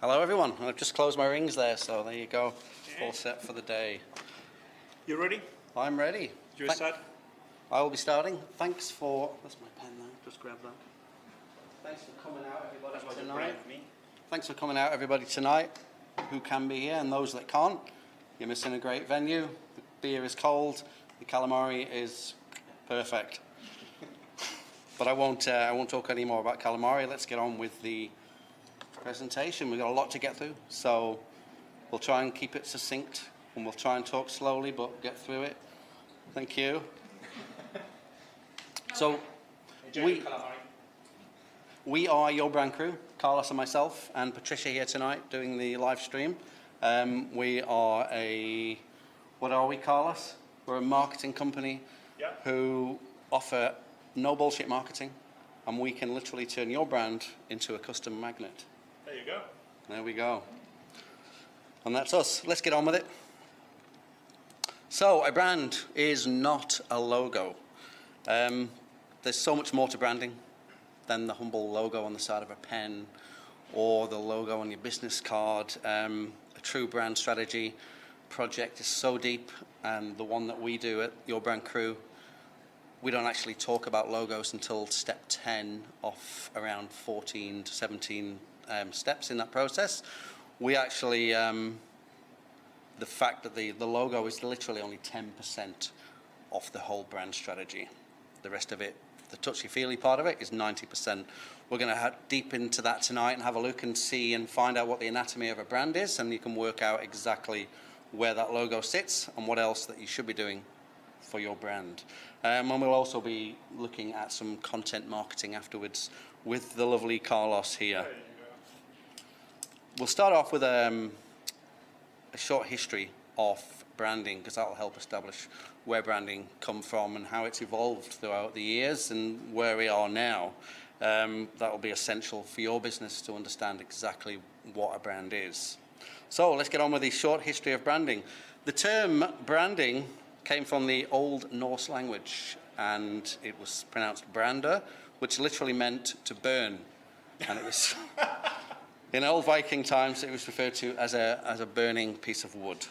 Hello everyone, I've just closed my rings there, so there you go, Okay. all set for the day. You ready? I'm ready. You start? I will be starting. Thanks for, that's my pen there, just grab that. Thanks for coming out everybody tonight. Thanks for coming out everybody tonight, who can be here and those that can't. You're missing a great venue, the beer is cold, the calamari is perfect. But I won't talk any more about calamari, let's get on with the presentation. We've got a lot to get through, so we'll try and keep it succinct and we'll try and talk slowly but get through it. Thank you. So we are your brand crew, Carlos and myself and Patricia here tonight doing the live stream. We are what are we, Carlos? We're a marketing company who offer no bullshit marketing, and we can literally turn your brand into a custom magnet. There you go. There we go. And that's us. Let's get on with it. So a brand is not a logo. There's so much more to branding than the humble logo on the side of a pen or the logo on your business card. A true brand strategy project is so deep, and the one that we do at Your Brand Crew, we don't actually talk about logos until step 10 of around 14 to 17 steps in that process. We actually, the fact that the logo is literally only 10% of the whole brand strategy. The rest of it, the touchy-feely part of it, is 90%. We're going to head deep into that tonight and have a look and see and find out what the anatomy of a brand is, and you can work out exactly where that logo sits and what else that you should be doing for your brand. And we'll also be looking at some content marketing afterwards with the lovely Carlos here. We'll start off with a short history of branding, because that will help establish where branding come from and how it's evolved throughout the years and where we are now. That will be essential for your business to understand exactly what a brand is. So let's get on with the short history of branding. The term branding came from the Old Norse language, and it was pronounced brander, which literally meant to burn. And it was, in old Viking times, it was referred to as a burning piece of wood.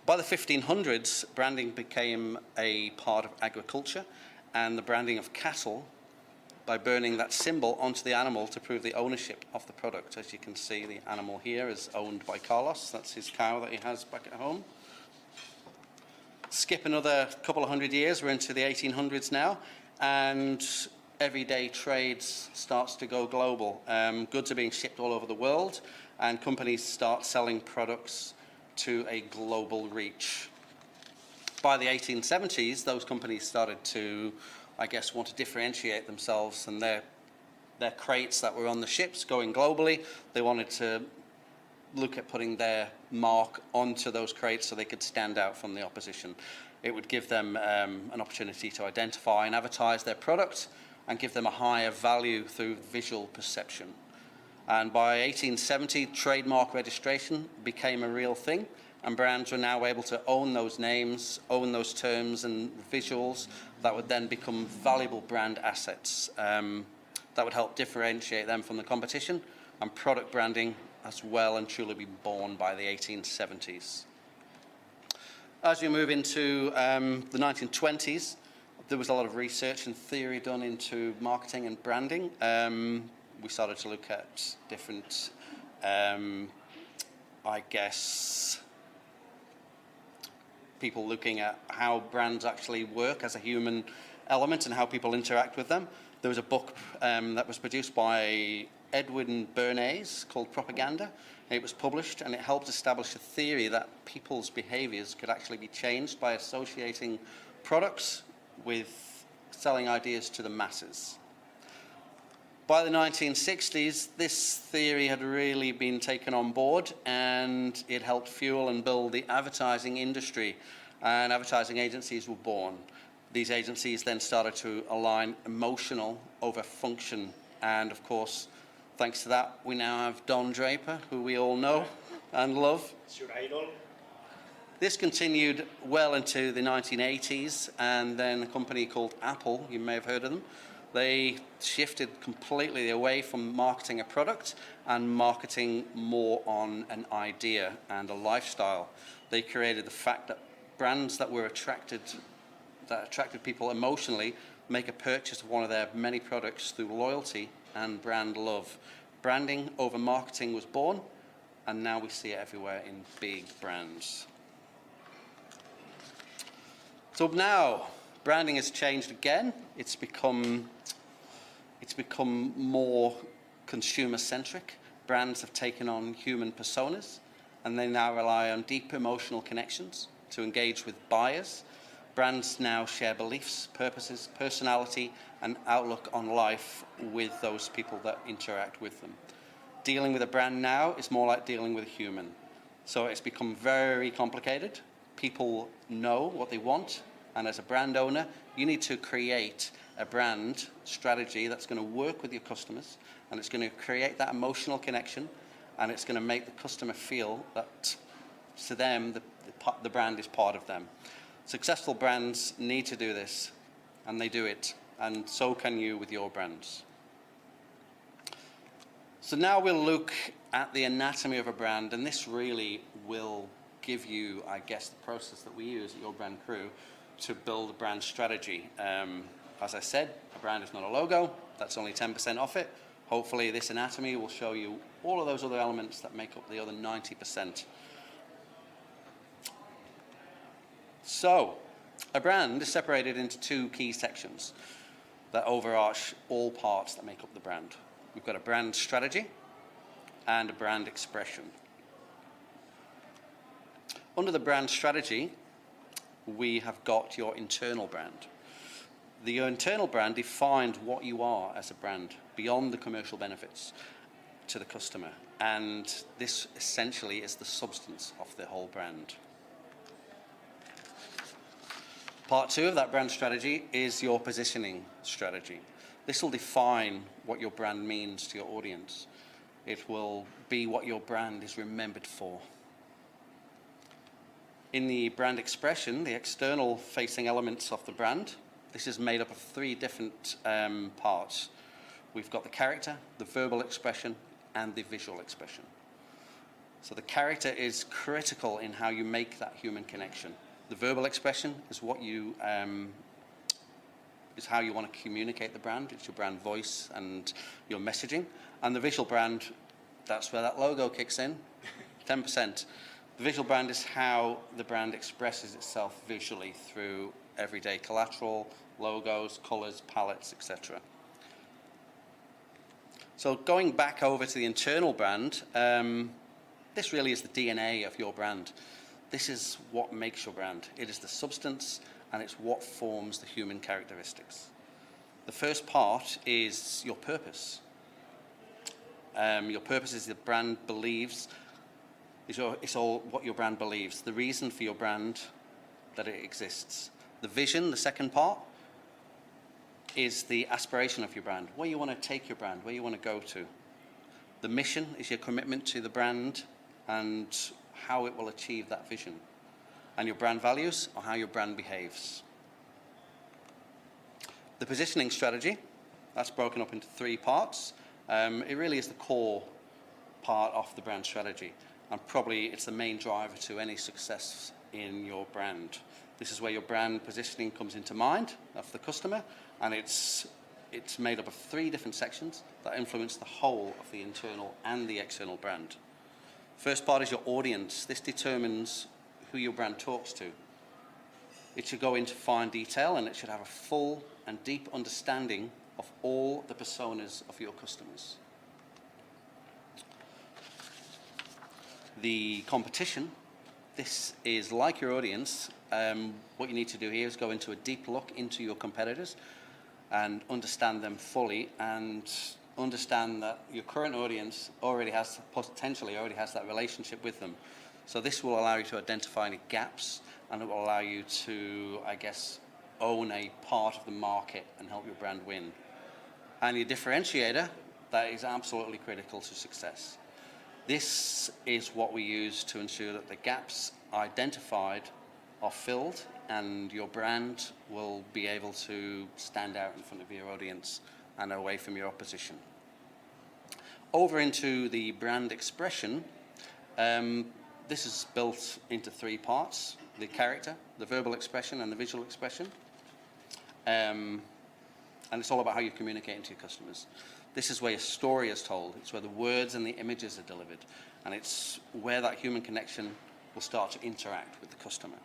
By the 1500s, branding became a part of agriculture, and the branding of cattle by burning that symbol onto the animal to prove the ownership of the product. As you can see, the animal here is owned by Carlos. That's his cow that he has back at home. Skip another couple of hundred years, we're into the 1800s now, and everyday trade starts to go global. Goods are being shipped all over the world, and companies start selling products to a global reach. By the 1870s, those companies started to, I guess, want to differentiate themselves, and their crates that were on the ships going globally, they wanted to look at putting their mark onto those crates so they could stand out from the opposition. It would give them an opportunity to identify and advertise their product and give them a higher value through visual perception. And by 1870, trademark registration became a real thing, and brands were now able to own those names, own those terms and visuals that would then become valuable brand assets that would help differentiate them from the competition, and product branding as well and truly be born by the 1870s. As we move into the 1920s, there was a lot of research and theory done into marketing and branding. We started to look at different, I guess, people looking at how brands actually work as a human element and how people interact with them. There was a book that was produced by Edwin Bernays called Propaganda. It was published, and it helped establish a theory that people's behaviors could actually be changed by associating products with selling ideas to the masses. By the 1960s, this theory had really been taken on board, and it helped fuel and build the advertising industry, and advertising agencies were born. These agencies then started to align emotional over function, and of course, thanks to that, we now have Don Draper, who we all know and love. It's your idol. This continued well into the 1980s, and then a company called Apple, you may have heard of them, They shifted completely away from marketing a product and marketing more on an idea and a lifestyle. They created the fact that brands that attracted people emotionally make a purchase of one of their many products through loyalty and brand love. Branding over marketing was born, and now we see it everywhere in big brands. So now, branding has changed again. It's become more consumer-centric. Brands have taken on human personas, and they now rely on deep emotional connections to engage with buyers. Brands now share beliefs, purposes, personality, and outlook on life with those people that interact with them. Dealing with a brand now is more like dealing with a human. So it's become very complicated. People know what they want, and as a brand owner, you need to create a brand strategy that's going to work with your customers, and it's going to create that emotional connection, and it's going to make the customer feel that to them the brand is part of them. Successful brands need to do this, and they do it, and so can you with your brands. So now we'll look at the anatomy of a brand, and this really will give you, I guess, the process that we use at Your Brand Crew to build a brand strategy. As I said, a brand is not a logo. That's only 10% off it. Hopefully this anatomy will show you all of those other elements that make up the other 90%. So, a brand is separated into two key sections that overarch all parts that make up the brand. We've got a brand strategy and a brand expression. Under the brand strategy, we have got your internal brand. Your internal brand defines what you are as a brand beyond the commercial benefits to the customer, and this essentially is the substance of the whole brand. Part two of that brand strategy is your positioning strategy. This will define what your brand means to your audience. It will be what your brand is remembered for. In the brand expression, the external facing elements of the brand, this is made up of three different parts. We've got the character, the verbal expression, and the visual expression. So the character is critical in how you make that human connection. The verbal expression is what you is how you want to communicate the brand. It's your brand voice and your messaging. And the visual brand, that's where that logo kicks in, 10%. The visual brand is how the brand expresses itself visually through everyday collateral, logos, colors, palettes, etc. So going back over to the internal brand, this really is the DNA of your brand. This is what makes your brand. It is the substance, and it's what forms the human characteristics. The first part is your purpose. Your purpose is the brand believes. It's all what your brand believes. The reason for your brand that it exists. The vision, the second part, is the aspiration of your brand. Where you want to take your brand, where you want to go to. The mission is your commitment to the brand and how it will achieve that vision. And your brand values are how your brand behaves. The positioning strategy, that's broken up into three parts. It really is the core part of the brand strategy. And probably it's the main driver to any success in your brand. This is where your brand positioning comes into mind of the customer, and it's made up of three different sections that influence the whole of the internal and the external brand. First part is your audience. This determines who your brand talks to. It should go into fine detail, and it should have a full and deep understanding of all the personas of your customers. The competition, this is like your audience. What you need to do here is go into a deep look into your competitors and understand them fully, and understand that your current audience potentially already has that relationship with them. So this will allow you to identify any gaps, and it will allow you to, I guess, own a part of the market and help your brand win. And your differentiator, that is absolutely critical to success. This is what we use to ensure that the gaps identified are filled and your brand will be able to stand out in front of your audience and away from your opposition. Over into the brand expression, this is built into three parts: the character, the verbal expression, and the visual expression. And it's all about how you communicate to your customers. This is where your story is told. It's where the words and the images are delivered. And it's where that human connection will start to interact with the customer.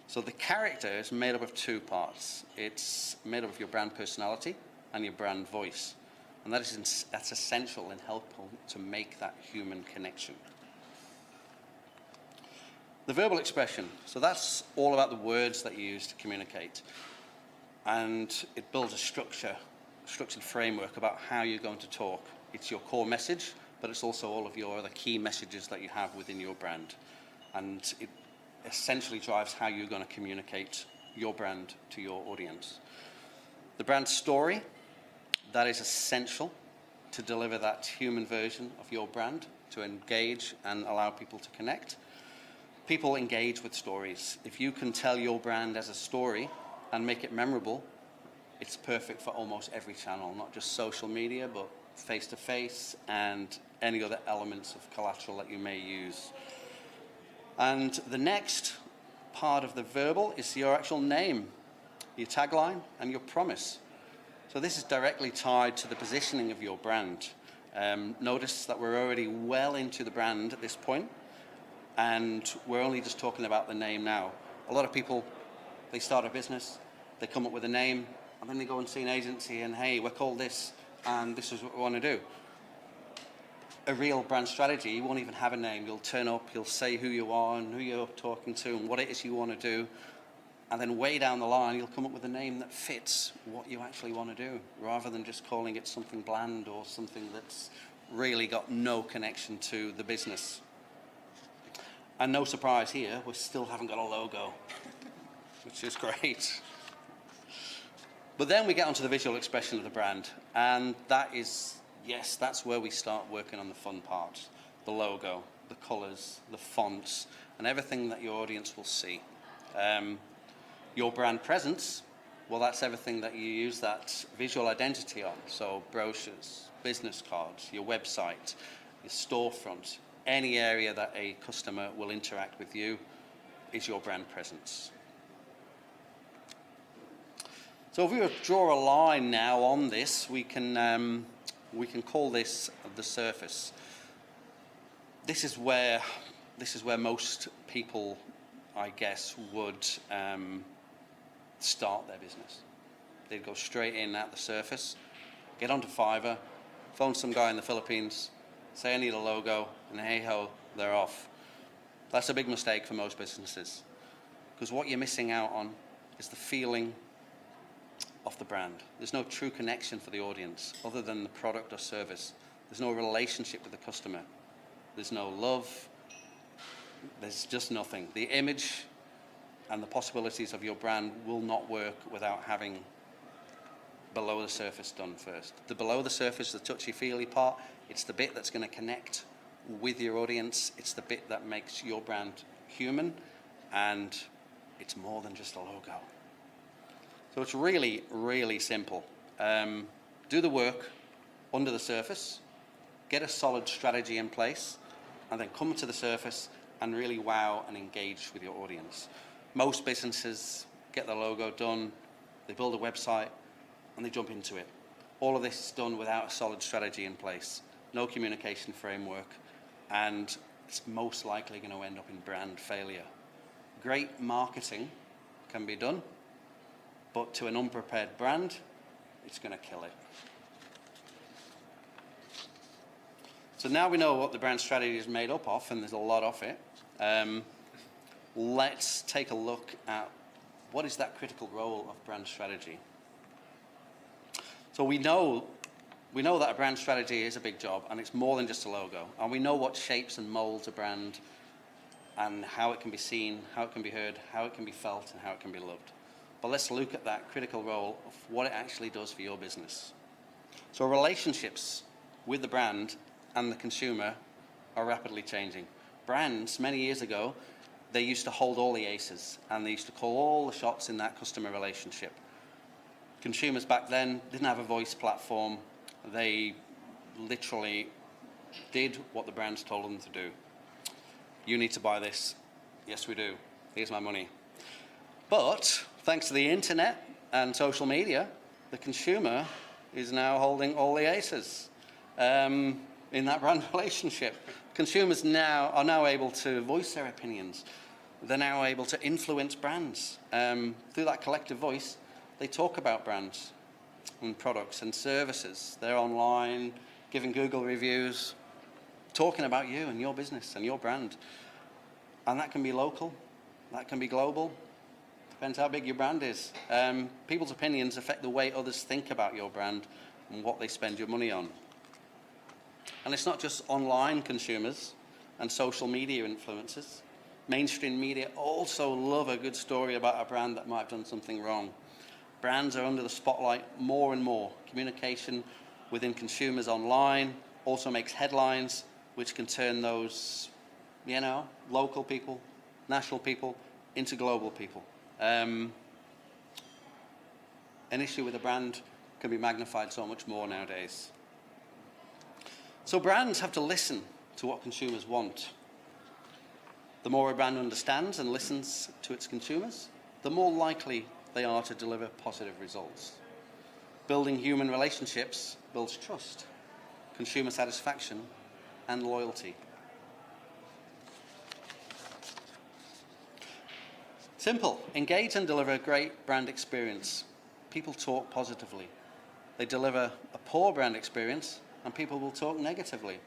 So the character is made up of two parts. It's made up of your brand personality and your brand voice. And that's essential in helping to make that human connection. The verbal expression. So that's all about the words that you use to communicate. And it builds a structured framework about how you're going to talk. It's your core message, but it's also all of your other key messages that you have within your brand. And it essentially drives how you're going to communicate your brand to your audience. The brand story, that is essential to deliver that human version of your brand, to engage and allow people to connect. People engage with stories. If you can tell your brand as a story and make it memorable, it's perfect for almost every channel, not just social media, but face-to-face and any other elements of collateral that you may use. And the next part of the verbal is your actual name, your tagline, and your promise. So this is directly tied to the positioning of your brand. Notice that we're already well into the brand at this point, and we're only just talking about the name now. A lot of people, they start a business, they come up with a name, and then they go and see an agency and, hey, we're called this, and this is what we want to do. A real brand strategy, you won't even have a name. You'll turn up, you'll say who you are and who you're talking to and what it is you want to do. And then way down the line, you'll come up with a name that fits what you actually want to do, rather than just calling it something bland or something that's really got no connection to the business. And no surprise here, we still haven't got a logo, which is great. But then we get onto the visual expression of the brand, and that is, yes, that's where we start working on the fun part. The logo, the colors, the fonts, and everything that your audience will see. Your brand presence, well, that's everything that you use that visual identity on. So brochures, business cards, your website, your storefront, any area that a customer will interact with you is your brand presence. So if we were to draw a line now on this, we can call this the surface. This is where most people, I guess, would start their business. They'd go straight in at the surface, get onto Fiverr, phone some guy in the Philippines, say I need a logo, and hey ho, they're off. That's a big mistake for most businesses, because what you're missing out on is the feeling of the brand. There's no true connection for the audience other than the product or service. There's no relationship with the customer. There's no love. There's just nothing. The image and the possibilities of your brand will not work without having below the surface done first. The below the surface, the touchy-feely part, it's the bit that's going to connect with your audience. It's the bit that makes your brand human, and it's more than just a logo. So it's really, really simple. Do the work under the surface, get a solid strategy in place, and then come to the surface and really wow and engage with your audience. Most businesses get the logo done, they build a website, and they jump into it. All of this is done without a solid strategy in place, no communication framework, and it's most likely going to end up in brand failure. Great marketing can be done, but to an unprepared brand, it's going to kill it. So now we know what the brand strategy is made up of, and there's a lot of it. Let's take a look at what is that critical role of brand strategy. So we know that a brand strategy is a big job, and it's more than just a logo. And we know what shapes and molds a brand, and how it can be seen, how it can be heard, how it can be felt, and how it can be loved. But let's look at that critical role of what it actually does for your business. So relationships with the brand and the consumer are rapidly changing. Brands, many years ago, they used to hold all the aces, and they used to call all the shots in that customer relationship. Consumers back then didn't have a voice platform. They literally did what the brands told them to do. You need to buy this. Yes, we do. Here's my money. But thanks to the internet and social media, the consumer is now holding all the aces in that brand relationship. Consumers are now able to voice their opinions. They're now able to influence brands. Through that collective voice, they talk about brands and products and services. They're online, giving Google reviews, talking about you and your business and your brand. And that can be local, that can be global, depends how big your brand is. People's opinions affect the way others think about your brand and what they spend your money on. And it's not just online consumers and social media influencers. Mainstream media also love a good story about a brand that might have done something wrong. Brands are under the spotlight more and more. Communication within consumers online also makes headlines, which can turn those, local people, national people, into global people. An issue with a brand can be magnified so much more nowadays. So brands have to listen to what consumers want. The more a brand understands and listens to its consumers, the more likely they are to deliver positive results. Building human relationships builds trust, consumer satisfaction, and loyalty. Simple. Engage and deliver a great brand experience. People talk positively. They deliver a poor brand experience, and people will talk negatively.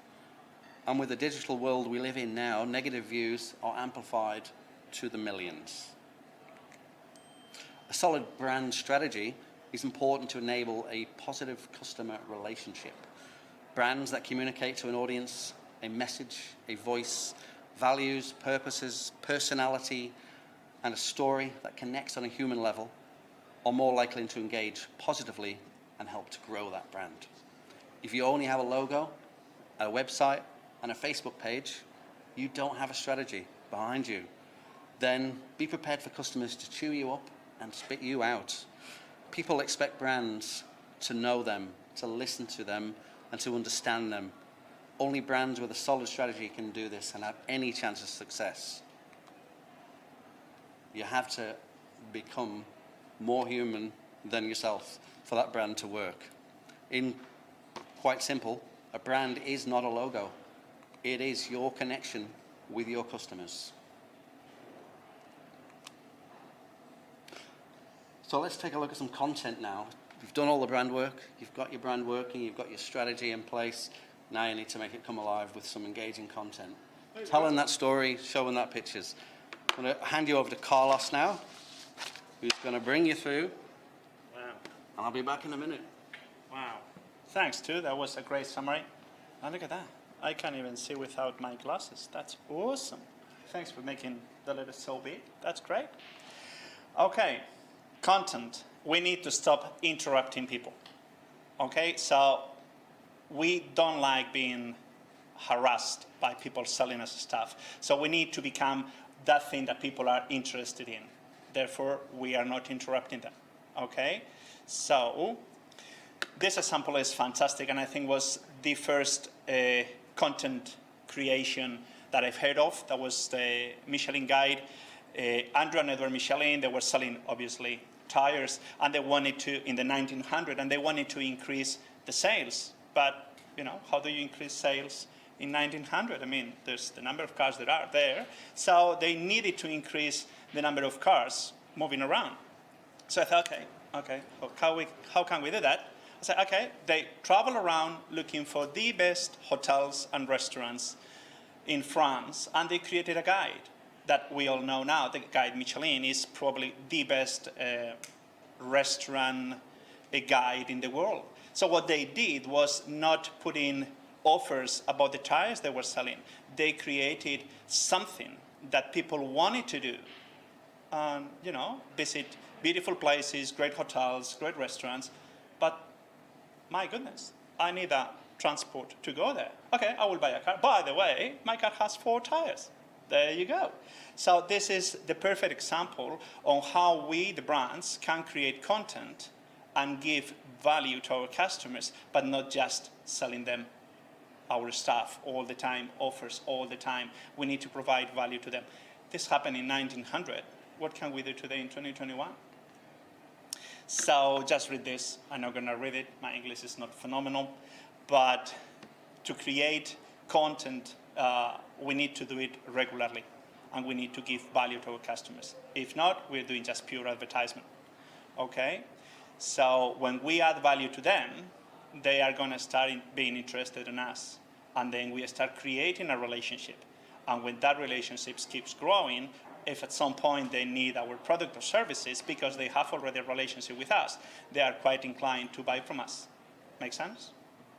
And with the digital world we live in now, negative views are amplified to the millions. A solid brand strategy is important to enable a positive customer relationship. Brands that communicate to an audience a message, a voice, values, purposes, personality, and a story that connects on a human level are more likely to engage positively and help to grow that brand. If you only have a logo, a website, and a Facebook page, you don't have a strategy behind you, then be prepared for customers to chew you up and spit you out. People expect brands to know them, to listen to them, and to understand them. Only brands with a solid strategy can do this and have any chance of success. You have to become more human than yourself for that brand to work. In quite simple, a brand is not a logo. It is your connection with your customers. So let's take a look at some content now. You've done all the brand work, you've got your brand working, you've got your strategy in place. Now you need to make it come alive with some engaging content. Telling that story, showing that pictures. I'm going to hand you over to Carlos now, who's going to bring you through. Wow. And I'll be back in a minute. Wow. Thanks, too. That was a great summary. And look at that. I can't even see without my glasses. That's awesome. Thanks for making the letters so big. That's great. Okay. Content. We need to stop interrupting people. Okay? So we don't like being harassed by people selling us stuff. So we need to become that thing that people are interested in. Therefore, we are not interrupting them. Okay? So this example is fantastic, and I think was the first content creation that I've heard of. That was the Michelin guide. Andrew and Edward Michelin, they were selling, obviously, tires, and they wanted to, in the 1900s, and they wanted to increase the sales. But, how do you increase sales in 1900? I mean, there's the number of cars that are there. So they needed to increase the number of cars moving around. So I thought, okay, how can we do that? I said, okay, they travel around looking for the best hotels and restaurants in France, and they created a guide that we all know now. The guide Michelin is probably the best restaurant guide in the world. So what they did was not put in offers about the tires they were selling. They created something that people wanted to do. Visit beautiful places, great hotels, great restaurants, but my goodness, I need a transport to go there. Okay, I will buy a car. By the way, my car has 4 tires. There you go. So this is the perfect example on how we, the brands, can create content and give value to our customers, but not just selling them our stuff all the time, offers all the time. We need to provide value to them. This happened in 1900. What can we do today in 2021? So just read this. I'm not going to read it. My English is not phenomenal. But to create content, we need to do it regularly. And we need to give value to our customers. If not, we're doing just pure advertisement. Okay? So when we add value to them, they are going to start being interested in us. And then we start creating a relationship. And when that relationship keeps growing, if at some point they need our product or services because they have already a relationship with us, they are quite inclined to buy from us. Make sense?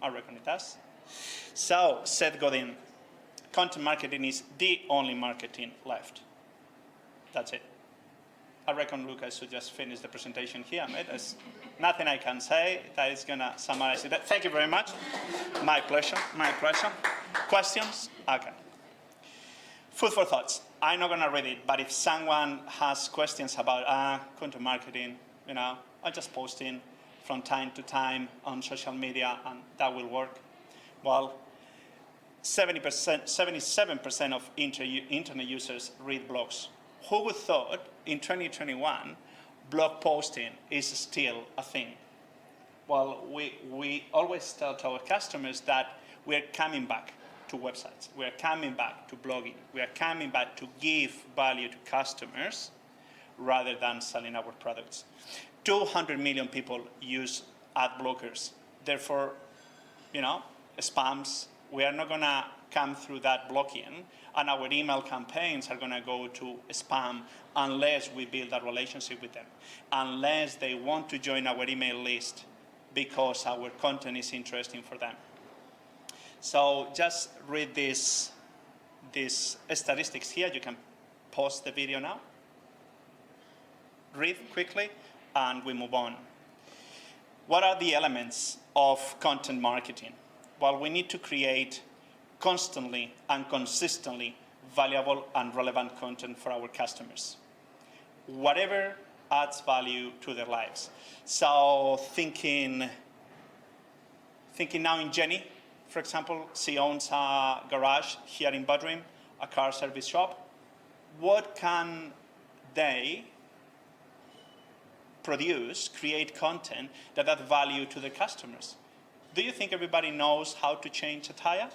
I reckon it does. So, Seth Godin, content marketing is the only marketing left. That's it. I reckon Lucas should just finish the presentation here, mate. There's nothing I can say that is going to summarize it. Thank you very much. My pleasure. My pleasure. Questions? Okay. Food for thoughts. I'm not going to read it, but if someone has questions about content marketing, I'm just posting from time to time on social media, and that will work. Well, 77% of internet users read blogs. Who would thought in 2021 blog posting is still a thing? Well, we always tell to our customers that we're coming back to websites. We're coming back to blogging. We are coming back to give value to customers rather than selling our products. 200 million people use ad blockers. Therefore, spams, we are not going to come through that blocking, and our email campaigns are going to go to spam unless we build a relationship with them, unless they want to join our email list because our content is interesting for them. So just read these statistics here. You can pause the video now. Read quickly, and we move on. What are the elements of content marketing? Well, we need to create constantly and consistently valuable and relevant content for our customers. Whatever adds value to their lives. So thinking now in Jenny, for example, she owns a garage here in Budrim, a car service shop. What can they produce, create content that add value to their customers? Do you think everybody knows how to change a tire?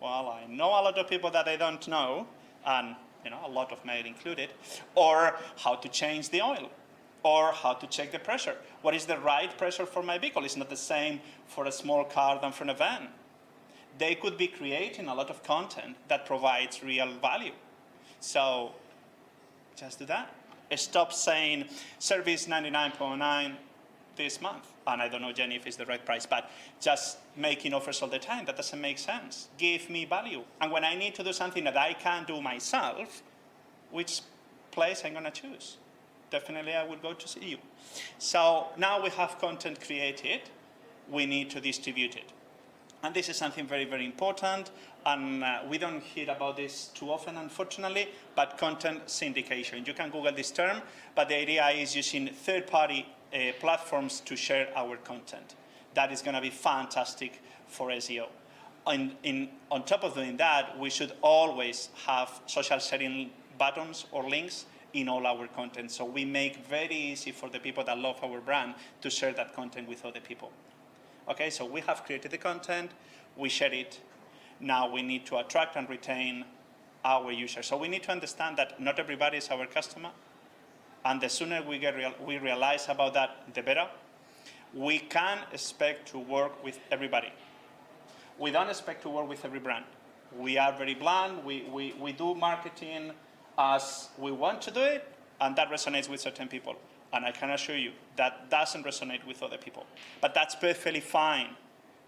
Well, I know a lot of people that I don't know, and a lot of male included, or how to change the oil, or how to check the pressure. What is the right pressure for my vehicle? It's not the same for a small car than for a van. They could be creating a lot of content that provides real value. So just do that. Stop saying service 99.9 this month. And I don't know, Jenny, if it's the right price, but just making offers all the time, that doesn't make sense. Give me value. And when I need to do something that I can't do myself, which place I'm going to choose? Definitely I will go to see you. So now we have content created. We need to distribute it. And this is something very, very important. And we don't hear about this too often, unfortunately, but content syndication. You can Google this term, but the idea is using third-party platforms to share our content. That is going to be fantastic for SEO. On top of doing that, we should always have social sharing buttons or links in all our content. So we make very easy for the people that love our brand to share that content with other people. Okay, so we have created the content, we share it. Now we need to attract and retain our users. So we need to understand that not everybody is our customer. And the sooner we realize about that, the better. We can expect to work with everybody. We don't expect to work with every brand. We are very blunt. We do marketing as we want to do it, and that resonates with certain people. And I can assure you that doesn't resonate with other people. But that's perfectly fine.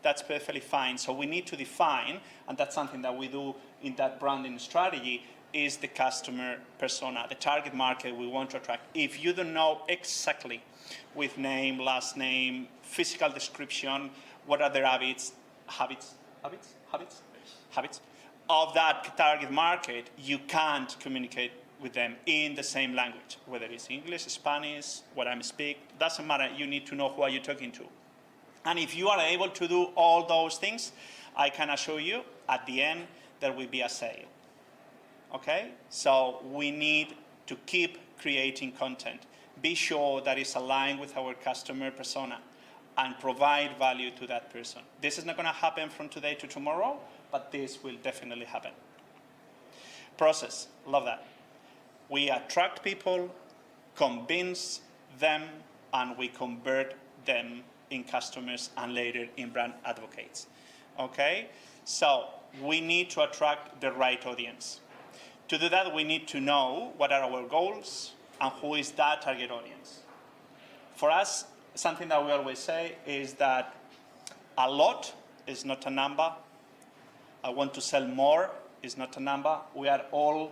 That's perfectly fine. So we need to define, and that's something that we do in that branding strategy, is the customer persona, the target market we want to attract. If you don't know exactly with name, last name, physical description, what are their habits, of that target market, you can't communicate with them in the same language, whether it's English, Spanish, what I speak, doesn't matter. You need to know who are you talking to. And if you are able to do all those things, I can assure you, at the end, there will be a sale. Okay? So we need to keep creating content. Be sure that it's aligned with our customer persona and provide value to that person. This is not going to happen from today to tomorrow, but this will definitely happen. Process, love that. We attract people, convince them, and we convert them in customers and later in brand advocates. Okay? So we need to attract the right audience. To do that, we need to know what are our goals and who is that target audience. For us, something that we always say is that a lot is not a number. I want to sell more is not a number. We are all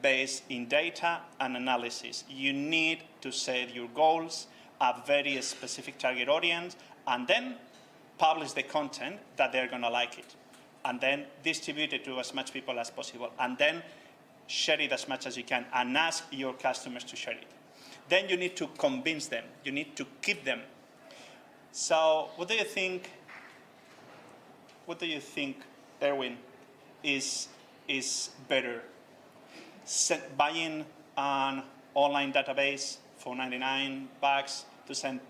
based in data and analysis. You need to set your goals, a very specific target audience, and then publish the content that they're going to like it. And then distribute it to as much people as possible. And then share it as much as you can and ask your customers to share it. Then you need to convince them. You need to keep them. So what do you think, Erwin, is better? Buying an online database for $99 to send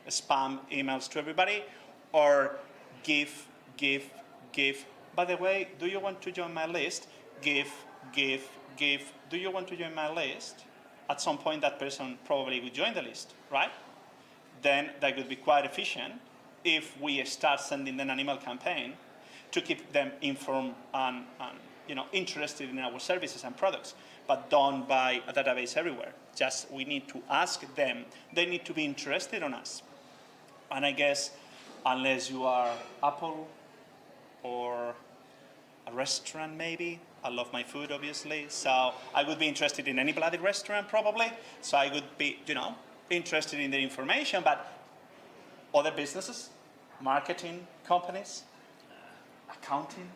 spam emails to everybody, or give. By the way, do you want to join my list? Give. Do you want to join my list? At some point, that person probably will join the list, right? Then that would be quite efficient if we start sending them an email campaign to keep them informed and interested in our services and products. But don't buy a database everywhere. Just we need to ask them. They need to be interested in us. And I guess unless you are Apple or a restaurant maybe, I love my food obviously, so I would be interested in any bloody restaurant probably. So I would be, interested in the information, but other businesses, marketing companies, accounting,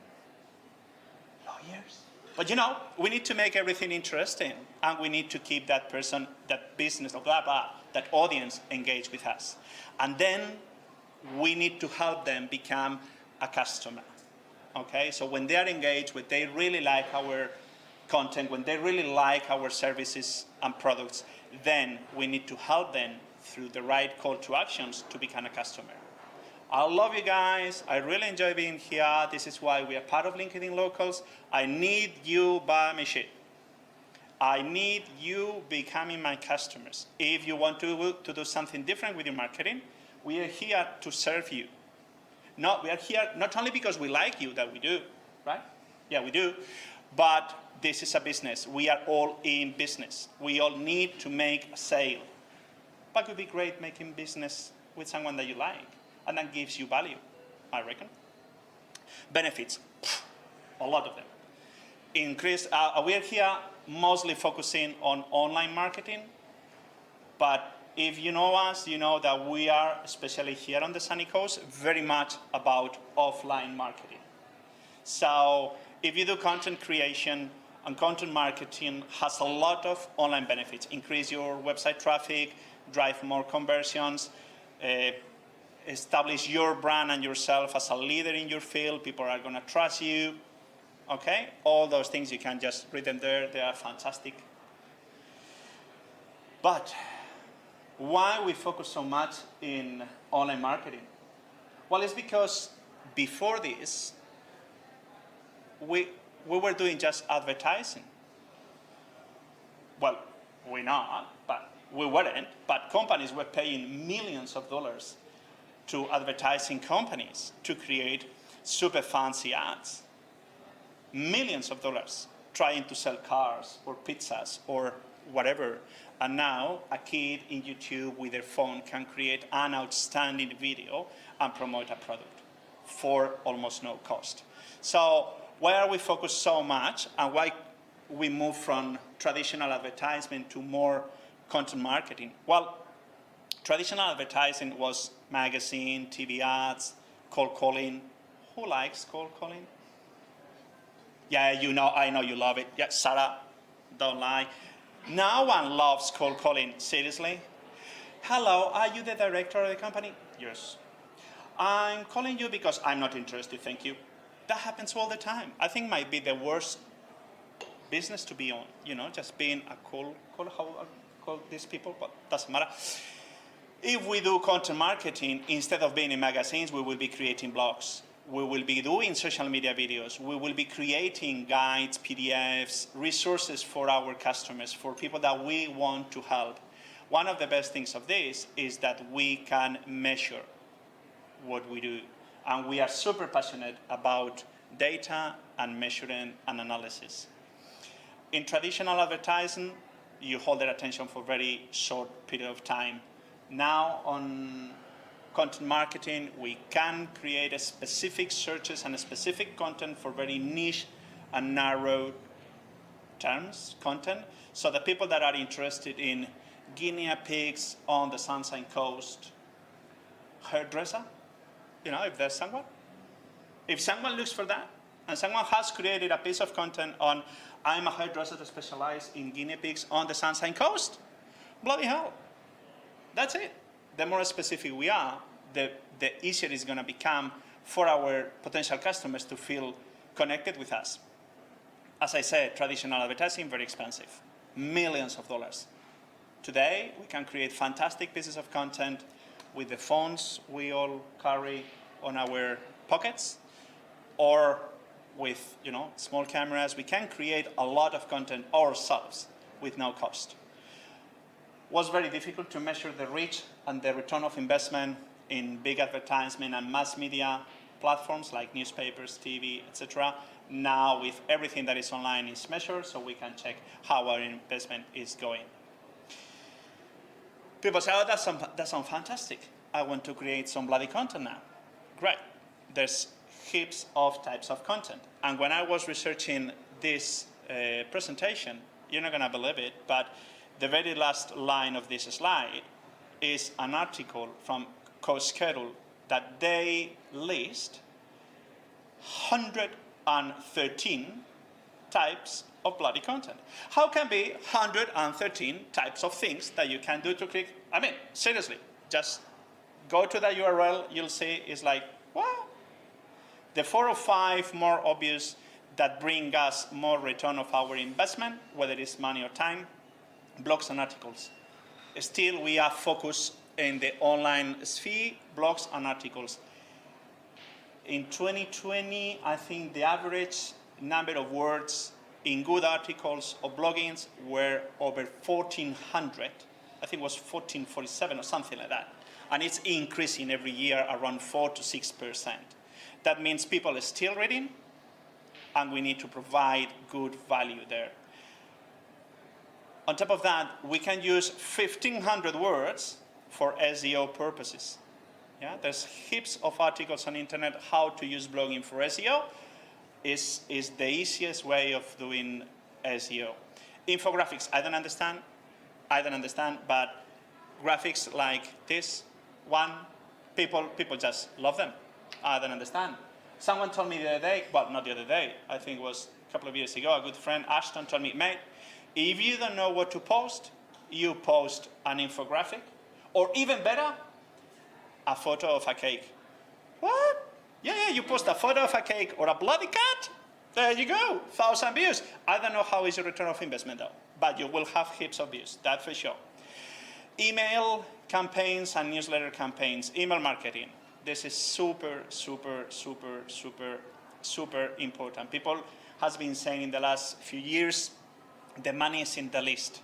lawyers. But we need to make everything interesting, and we need to keep that person, that business, that audience engaged with us. And then we need to help them become a customer. Okay, so when they are engaged, when they really like our content, when they really like our services and products, then we need to help them through the right call to actions to become a customer. I love you guys. I really enjoy being here. This is why we are part of LinkedIn Locals. I need you buy my shit. I need you becoming my customers. If you want to do something different with your marketing, we are here to serve you. No, we are here not only because we like you, that we do, right? Yeah, we do. But this is a business. We are all in business. We all need to make a sale. But it would be great making business with someone that you like, and that gives you value, I reckon. Benefits, a lot of them. We are here mostly focusing on online marketing, but if you know us, you know that we are, especially here on the Sunny Coast, very much about offline marketing. So if you do content creation, and content marketing has a lot of online benefits. Increase your website traffic, drive more conversions, establish your brand and yourself as a leader in your field. People are going to trust you. Okay? All those things, you can just read them there. They are fantastic. But why we focus so much in online marketing? Well, it's because before this, we were doing just advertising. Well, we're not, but we weren't. But companies were paying millions of dollars to advertising companies to create super fancy ads. Millions of dollars trying to sell cars or pizzas or whatever. And now a kid in YouTube with their phone can create an outstanding video and promote a product for almost no cost. So why are we focused so much, and why we move from traditional advertisement to more content marketing? Well, traditional advertising was magazine, TV ads, cold calling. Who likes cold calling? Yeah, you know, I know you love it. Yeah, Sarah, don't lie. No one loves cold calling, seriously. Hello, are you the director of the company? Yes. I'm calling you because I'm not interested, thank you. That happens all the time. I think might be the worst business to be on, you know, just being a how I call these people, but doesn't matter. If we do content marketing, instead of being in magazines, we will be creating blogs. We will be doing social media videos. We will be creating guides, PDFs, resources for our customers, for people that we want to help. One of the best things of this is that we can measure what we do. And we are super passionate about data and measuring and analysis. In traditional advertising, you hold their attention for a very short period of time. Now on content marketing, we can create a specific searches and a specific content for very niche and narrow terms, content, so the people that are interested in guinea pigs on the Sunshine Coast, hairdresser, you know, if there's someone. If someone looks for that, and someone has created a piece of content on, I'm a hairdresser that specializes in guinea pigs on the Sunshine Coast, bloody hell. That's it. The more specific we are, the easier it's going to become for our potential customers to feel connected with us. As I said, traditional advertising, very expensive, millions of dollars. Today, we can create fantastic pieces of content with the phones we all carry on our pockets, or with, you know, small cameras. We can create a lot of content ourselves with no cost. It was very difficult to measure the reach and the return of investment in big advertisement and mass media platforms like newspapers, TV, etc. Now, with everything that is online is measured, so we can check how our investment is going. People say, oh, that sounds fantastic. I want to create some bloody content now. Great. There's heaps of types of content. And when I was researching this presentation, you're not going to believe it, but the very last line of this slide is an article from CoSchedule that they list 113 types of bloody content. How can be 113 types of things that you can do to click? I mean, seriously, just go to the URL, you'll see it's like, wow. The 4 or 5 more obvious that bring us more return of our investment, whether it's money or time, blogs and articles. Still, we are focused in the online sphere, blogs and articles. In 2020, I think the average number of words in good articles or bloggings were over 1,400. I think it was 1,447 or something like that. And it's increasing every year around 4 to 6%. That means people are still reading, and we need to provide good value there. On top of that, we can use 1,500 words for SEO purposes. Yeah, there's heaps of articles on the internet how to use blogging for SEO. Is the easiest way of doing SEO. Infographics, I don't understand, but graphics like this one, people just love them. I don't understand. Someone told me the other day, well, not the other day, I think it was a couple of years ago, a good friend, Ashton, told me, mate, if you don't know what to post, you post an infographic, or even better, a photo of a cake. What? Yeah, you post a photo of a cake or a bloody cat. There you go, 1,000 views. I don't know how is your return of investment though, but you will have heaps of views, that's for sure. Email campaigns and newsletter campaigns, email marketing. This is super, super, super, super, super important. People has been saying in the last few years, the money is in the list.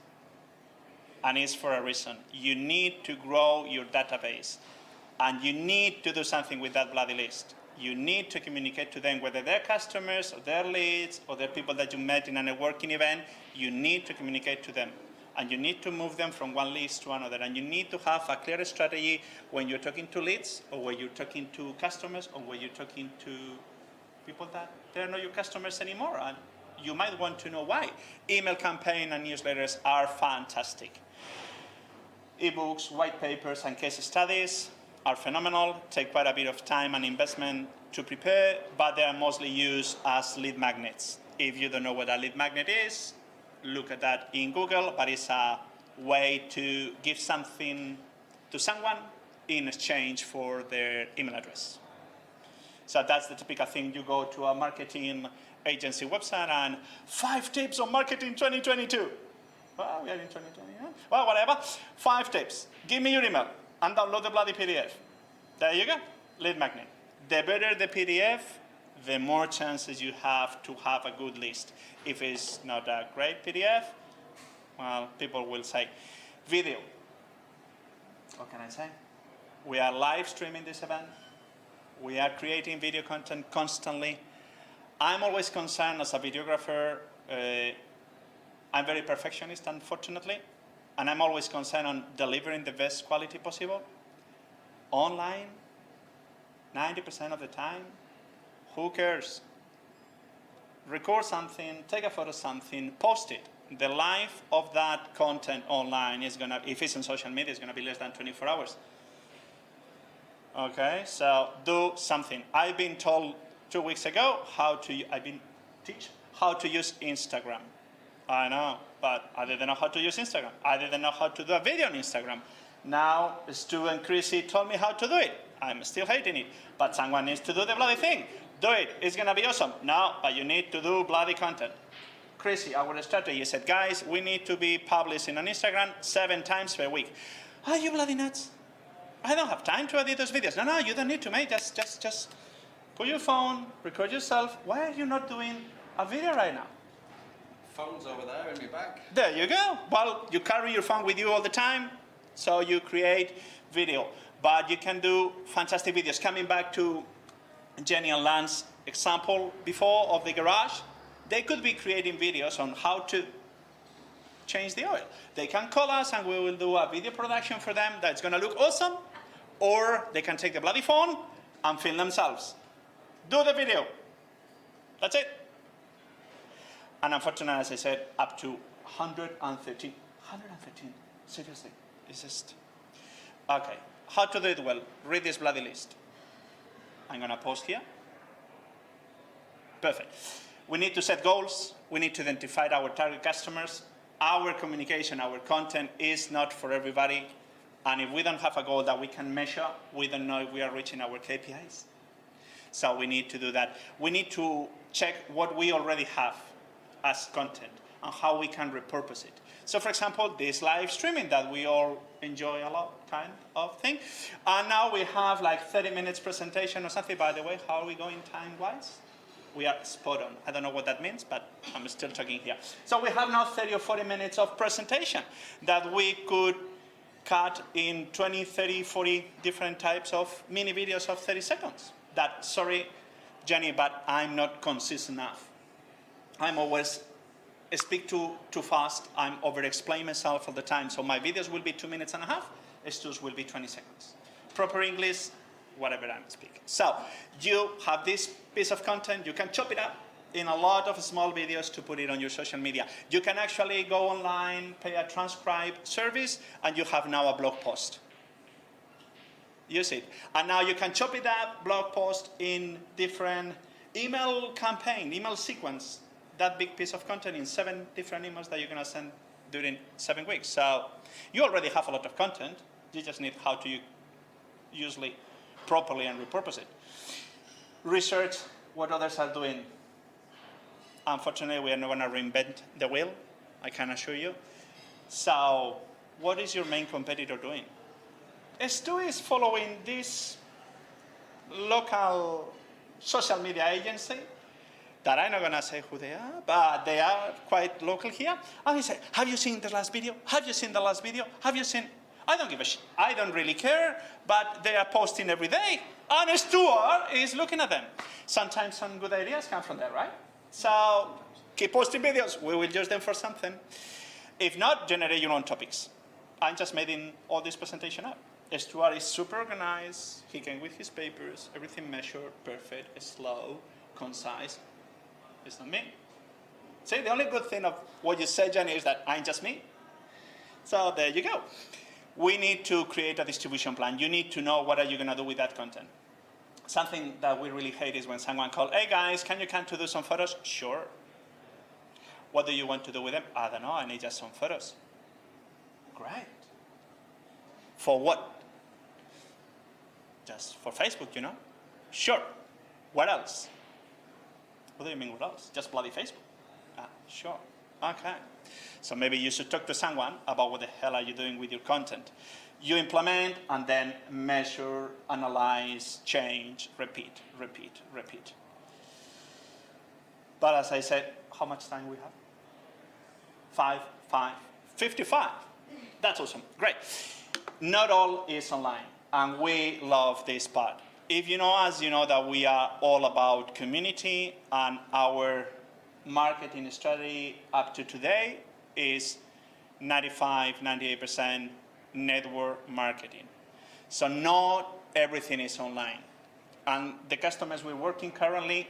And it's for a reason. You need to grow your database. And you need to do something with that bloody list. You need to communicate to them, whether they're customers, or their leads, or they're people that you met in a networking event, you need to communicate to them. And you need to move them from one list to another. And you need to have a clear strategy when you're talking to leads, or when you're talking to customers, or when you're talking to people that they're not your customers anymore. And you might want to know why. Email campaign and newsletters are fantastic. Ebooks, white papers, and case studies are phenomenal, take quite a bit of time and investment to prepare, but they are mostly used as lead magnets. If you don't know what a lead magnet is, look at that in Google, but it's a way to give something to someone in exchange for their email address. So that's the typical thing. You go to a marketing agency website and 5 tips on marketing 2022. Well, we are in 2020, yeah? Well, whatever. 5 tips. Give me your email and download the bloody PDF. There you go. Lead magnet. The better the PDF, the more chances you have to have a good list. If it's not a great PDF, well, people will say, video. What can I say? We are live streaming this event. We are creating video content constantly. I'm always concerned as a videographer. I'm very perfectionist, unfortunately, and I'm always concerned on delivering the best quality possible. Online, 90% of the time, who cares? Record something, take a photo of something, post it. The life of that content online is gonna, if it's on social media, is gonna be less than 24 hours. Okay, so do something. I've been told 2 weeks ago how to use Instagram. I know, but I didn't know how to use Instagram. I didn't know how to do a video on Instagram. Now, Stu and Chrissy told me how to do it. I'm still hating it, but someone needs to do the bloody thing. Do it, it's gonna be awesome. No, but you need to do bloody content. Chrissy, our strategy said, guys, we need to be publishing on Instagram 7 times per week. Are you bloody nuts? I don't have time to edit those videos. No, you don't need to, mate. Just put your phone, record yourself. Why are you not doing a video right now? Phone's over there in your bag. There you go. Well, you carry your phone with you all the time, so you create video. But you can do fantastic videos. Coming back to Jenny and Lance's example before of the garage, they could be creating videos on how to change the oil. They can call us and we will do a video production for them that's gonna look awesome, or they can take the bloody phone and film themselves. Do the video. That's it. And unfortunately, as I said, up to 113. 113, seriously, it's just, okay. How to do it well? Read this bloody list. I'm gonna post here. Perfect. We need to set goals. We need to identify our target customers. Our communication, our content is not for everybody. And if we don't have a goal that we can measure, we don't know if we are reaching our KPIs. So we need to do that. We need to check what we already have as content and how we can repurpose it. So for example, this live streaming that we all enjoy a lot, kind of thing. And now we have like 30 minutes presentation or something. By the way, how are we going time-wise? We are spot on. I don't know what that means, but I'm still talking here. So we have now 30 or 40 minutes of presentation that we could cut in 20, 30, 40 different types of mini videos of 30 seconds. That, sorry, Jenny, but I'm not consistent enough. I'm always speak too fast. I'm over-explaining myself all the time. So my videos will be 2.5 minutes. Stu's will be 20 seconds. Proper English, whatever I'm speaking. So you have this piece of content. You can chop it up in a lot of small videos to put it on your social media. You can actually go online, pay a transcribe service, and you have now a blog post. Use it. And now you can chop it up, blog post in different email campaign, email sequence, that big piece of content in 7 different emails that you're going to send during 7 weeks. So you already have a lot of content. You just need how to use it properly and repurpose it. Research what others are doing. Unfortunately, we are not going to reinvent the wheel, I can assure you. So what is your main competitor doing? Stu is following this local social media agency that I'm not going to say who they are, but they are quite local here. And he said, have you seen the last video? Have you seen the last video? Have you seen? I don't give a shit. I don't really care, but they are posting every day. And Stuart is looking at them. Sometimes some good ideas come from there, right? So keep posting videos. We will use them for something. If not, generate your own topics. I'm just making all this presentation up. Stuart is super organized. He came with his papers, everything measured, perfect, slow, concise. It's not me. See, the only good thing of what you said, Jenny, is that I'm just me. So there you go. We need to create a distribution plan. You need to know what are you going to do with that content. Something that we really hate is when someone calls, hey guys, can you come to do some photos? Sure. What do you want to do with them? I don't know, I need just some photos. Great. For what? Just for Facebook, you know? Sure. What else? What do you mean what else? Just bloody Facebook? Sure. Okay. So maybe you should talk to someone about what the hell are you doing with your content. You implement and then measure, analyze, change, repeat, repeat, repeat. But as I said, how much time we have? 55. That's awesome. Great. Not all is online, and we love this part. If you know us, you know that we are all about community, and our marketing strategy up to today is 95, 98% network marketing. So not everything is online. And the customers we're working currently,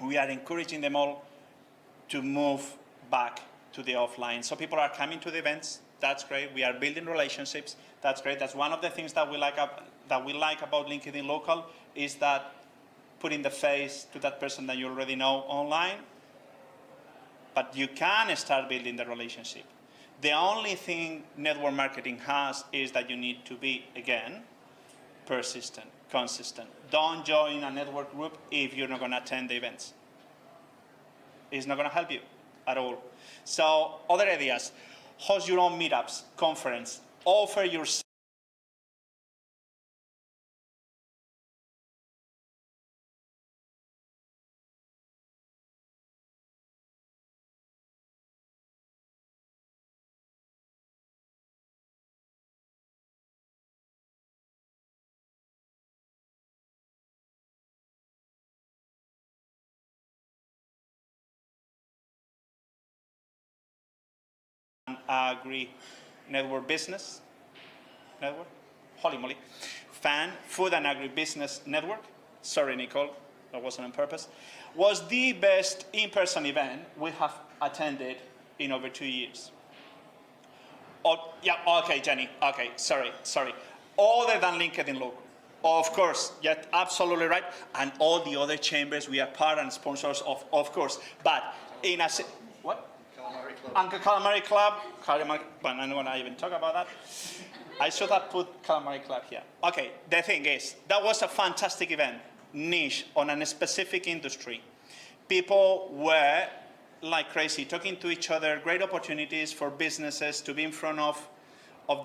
we are encouraging them all to move back to the offline. So people are coming to the events. That's great. We are building relationships. That's great. That's one of the things that we like about LinkedIn Local, is that putting the face to that person that you already know online. But you can start building the relationship. The only thing network marketing has is that you need to be, again, persistent, consistent. Don't join a network group if you're not going to attend the events. It's not going to help you at all. So other ideas: host your own meetups, conference, offer your agri network business network. Holy moly. Food and agribusiness network. Sorry, Nicole, that wasn't on purpose. Was the best in-person event we have attended in over 2 years. Oh, yeah, okay, Jenny. Okay, sorry. Other than LinkedIn Local. Of course, you're absolutely right. And all the other chambers we are part and sponsors of course. But in a... What? Uncle Calamari Club. But I don't want to even talk about that. I should have put Calamari Club here. Okay, the thing is, that was a fantastic event, niche, on a specific industry. People were like crazy, talking to each other, great opportunities for businesses to be in front of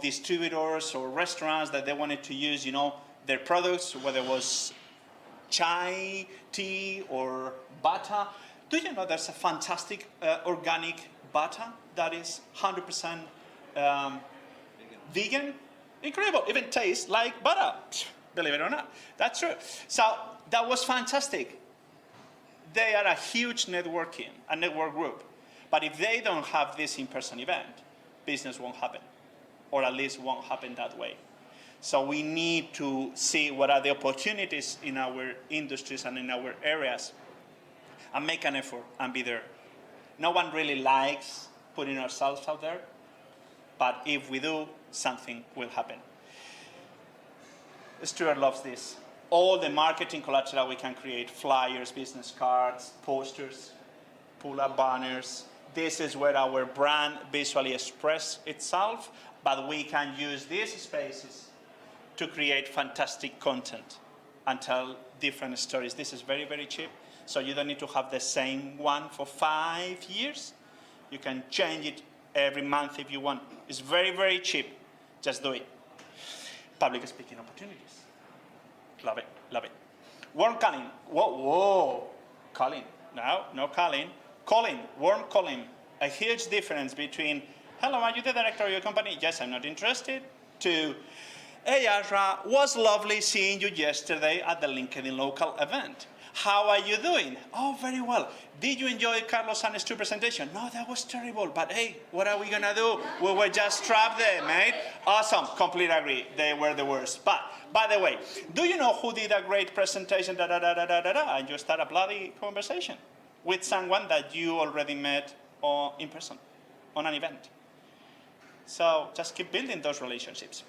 distributors or restaurants that they wanted to use, you know, their products, whether it was chai, tea, or butter. Do you know there's a fantastic organic butter that is 100% vegan? Incredible. Even tastes like butter. Believe it or not. That's true. So that was fantastic. They are a huge network group. But if they don't have this in-person event, business won't happen. Or at least won't happen that way. So we need to see what are the opportunities in our industries and in our areas, and make an effort and be there. No one really likes putting ourselves out there, but if we do, something will happen. Stuart loves this. All the marketing collateral we can create: flyers, business cards, posters, pull-up banners. This is where our brand visually expresses itself, but we can use these spaces to create fantastic content and tell different stories. This is very, very cheap, so you don't need to have the same one for 5 years. You can change it every month if you want. It's very, very cheap. Just do it. Public speaking opportunities. Love it, love it. Warm calling. Whoa. Calling. No calling. Calling, warm calling. A huge difference between, hello, are you the director of your company? Yes, I'm not interested. To, hey, Azra, was lovely seeing you yesterday at the LinkedIn Local event. How are you doing? Oh, very well. Did you enjoy Carlos and Stu's presentation? No, that was terrible. But hey, what are we going to do? We were just trapped there, mate. Awesome. Completely agree. They were the worst. But, by the way, do you know who did a great presentation? And you start a bloody conversation with someone that you already met in person on an event. So just keep building those relationships.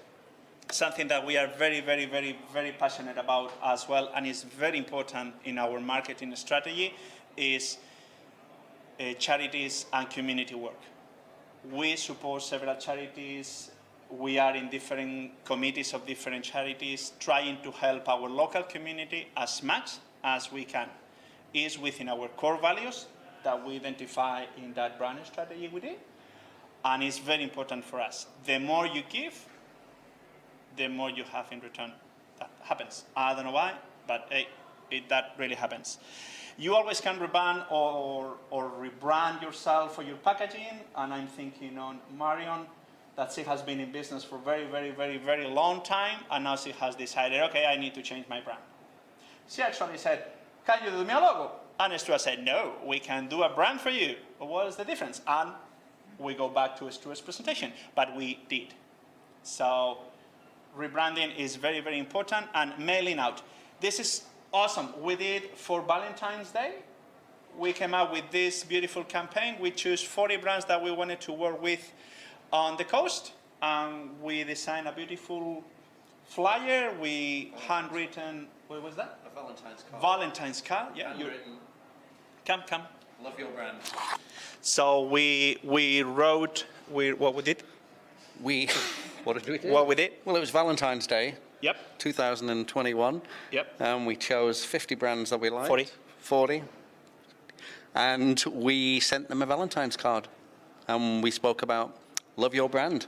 Something that we are very, very, very, very passionate about as well, and is very important in our marketing strategy, is charities and community work. We support several charities. We are in different committees of different charities, trying to help our local community as much as we can. It's within our core values that we identify in that brand strategy we did, and it's very important for us. The more you give, the more you have in return. That happens. I don't know why, but hey, that really happens. You always can rebrand or rebrand yourself for your packaging, and I'm thinking on Marion, that she has been in business for very, very, very, very long time, and now she has decided, okay, I need to change my brand. She actually said, can you do me a logo? And Stuart said, no, we can do a brand for you. But what is the difference? And we go back to Stuart's presentation, but we did. So rebranding is very, very important, and mailing out. This is awesome. We did for Valentine's Day. We came up with this beautiful campaign. We chose 40 brands that we wanted to work with on the coast, and we designed a beautiful flyer. We handwritten, what was that? A Valentine's card. Valentine's card, yeah. Handwritten. Come. Love your brand. So we wrote, what we did? What did we do? What we did? Well, it was Valentine's Day, Yep. 2021. Yep. And we chose 50 brands that we liked. 40. And we sent them a Valentine's card. And we spoke about love your brand.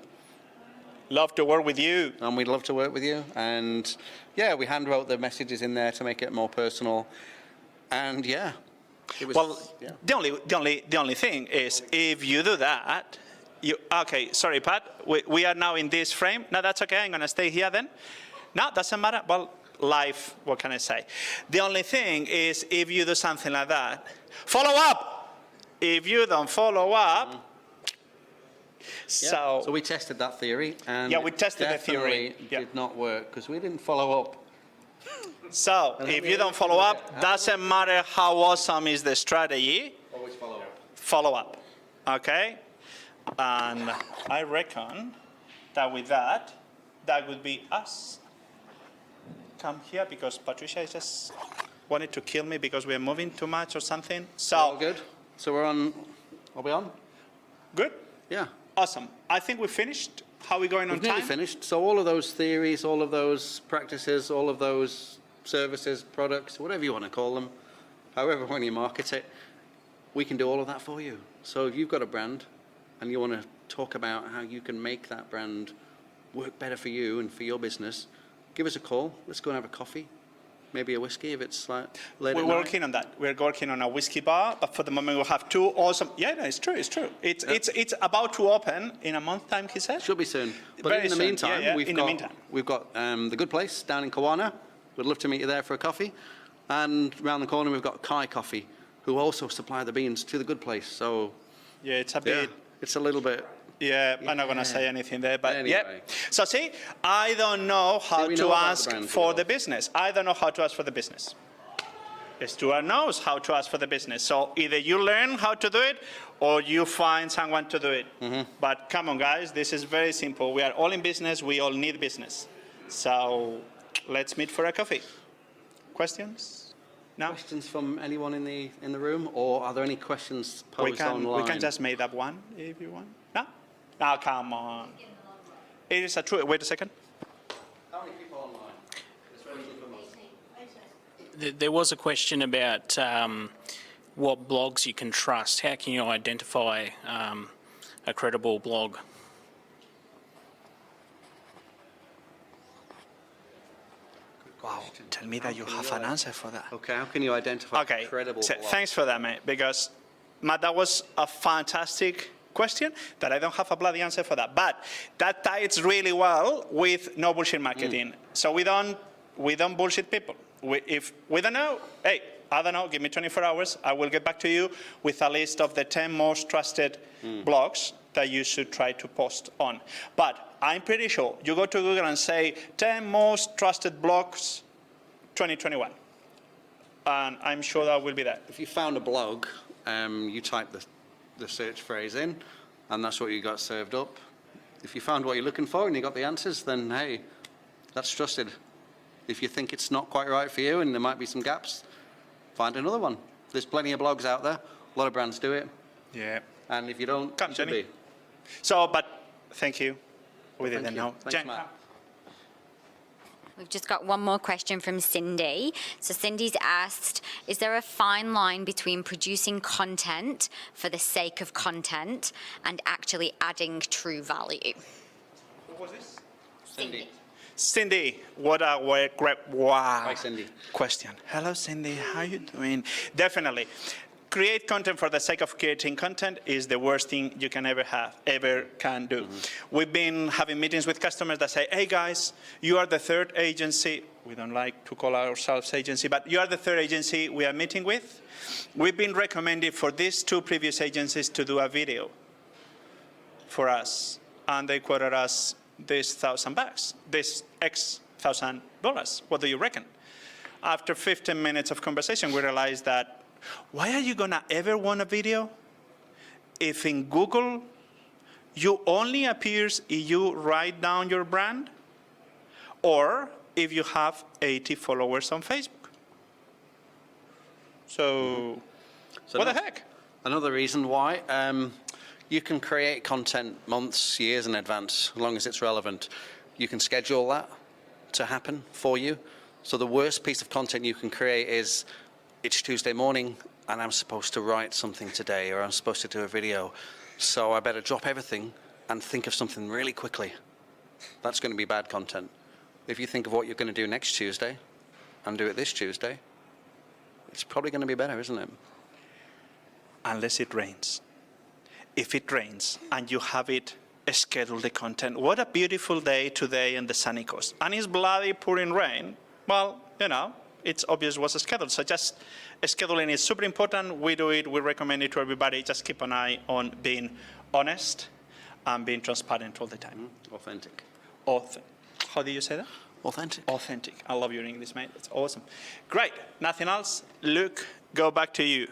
Love to work with you. And we'd love to work with you. And yeah, we hand wrote the messages in there to make it more personal. And yeah, it was. Well, yeah. the only thing is, if you do that, okay, sorry, Pat, we are now in this frame. No, that's okay, I'm going to stay here then. No, doesn't matter. Well, life, what can I say? The only thing is, if you do something like that, follow up. If you don't follow up, So we tested that theory, and Yeah, we tested the theory. definitely Yeah. did not work because we didn't follow up. so And if then you don't follow up, doesn't matter how awesome is the strategy, Always follow up. follow up, okay? And I reckon that with that would be us. Come here, because Patricia just wanted to kill me because we're moving too much or something. All So, good. So we're on. Are we on? good, Yeah. awesome. I think we finished. How are we going on We've nearly time? finished. So all of those theories, all of those practices, all of those services, products, whatever you want to call them, however when you market it, we can do all of that for you. So if you've got a brand and you want to talk about how you can make that brand work better for you and for your business, give us a call. Let's go and have a coffee, maybe a whiskey if it's like late We're at night. working on that. We're working on a whiskey bar, but for the moment we have two awesome. Yeah, no, it's true. It's about to open in a month's time, he said. Should be soon. But Very in the soon. meantime, Yeah, we've in the got meantime. we've got the Good Place down in Kawana. We'd love to meet you there for a coffee. And round the corner we've got Kai Coffee, who also supply the beans to the Good Place. So Yeah, it's a yeah, bit. it's a little bit. Yeah, I'm not going to say anything there, but Anyway. yeah. So see, I don't know how we to know about the ask brand for as the well. business. I don't know how to ask for the business. Stuart knows how to ask for the business. So either you learn how to do it or you find someone to do it. But come on, guys, this is very simple. We are all in business. We all need business. So let's meet for a coffee. Questions? No? Questions from anyone in the room, or are there any questions posed online? We can just make up one if you want. No? No, come on. It is a true. Wait a second. How many people online? It's ready for most. There was a question about what blogs you can trust. How can you identify a credible blog? Wow, tell me that you have an answer for that. Okay, how can you identify Okay, credible so blog? thanks for that, mate, because Matt, that was a fantastic question that I don't have a bloody answer for that. But that ties really well with no bullshit marketing. So we don't bullshit people. If we don't know, hey, I don't know, give me 24 hours, I will get back to you with a list of the 10 most trusted blogs that you should try to post on. But I'm pretty sure you go to Google and say 10 most trusted blogs 2021. And I'm sure that will be that. If you found a blog, you type the search phrase in, and that's what you got served up. If you found what you're looking for and you got the answers, then hey, that's trusted. If you think it's not quite right for you and there might be some gaps, find another one. There's plenty of blogs out there. A lot of brands do it, Yeah. and if you don't, Come, you should Jenny. be. So, but thank you. We Thank didn't you. know. Thanks, Jen, Matt. come. We've just got one more question from Cindy. So Cindy's asked, is there a fine line between producing content for the sake of content and actually adding true value? Who was this? Cindy. Cindy, what a great wow. Hi, Cindy. Question. Hello, Cindy. How you doing? Definitely. Create content for the sake of creating content is the worst thing you can ever do. Mm-hmm. We've been having meetings with customers that say, hey guys, you are the third agency. We don't like to call ourselves agency, but you are the third agency we are meeting with. We've been recommended for these two previous agencies to do a video for us. And they quoted us this $1,000, this X $1,000. What do you reckon? After 15 minutes of conversation, we realized that why are you gonna ever want a video if in Google you only appears if you write down your brand or if you have 80 followers on Facebook? So, what the heck? Another reason why, you can create content months, years in advance, as long as it's relevant. You can schedule that to happen for you. So the worst piece of content you can create is, it's Tuesday morning and I'm supposed to write something today, or I'm supposed to do a video. So I better drop everything and think of something really quickly. That's going to be bad content. If you think of what you're going to do next Tuesday and do it this Tuesday, it's probably going to be better, isn't it? Unless it rains. If it rains and you have it scheduled the content, what a beautiful day today in the sunny coast. And it's bloody pouring rain. Well, you know, it's obvious what's scheduled. So just scheduling is super important. We do it. We recommend it to everybody. Just keep an eye on being honest and being transparent all the time. Authentic. How do you say that? Authentic. Authentic. I love your English, mate. That's awesome. Great. Nothing else? Luke, go back to you.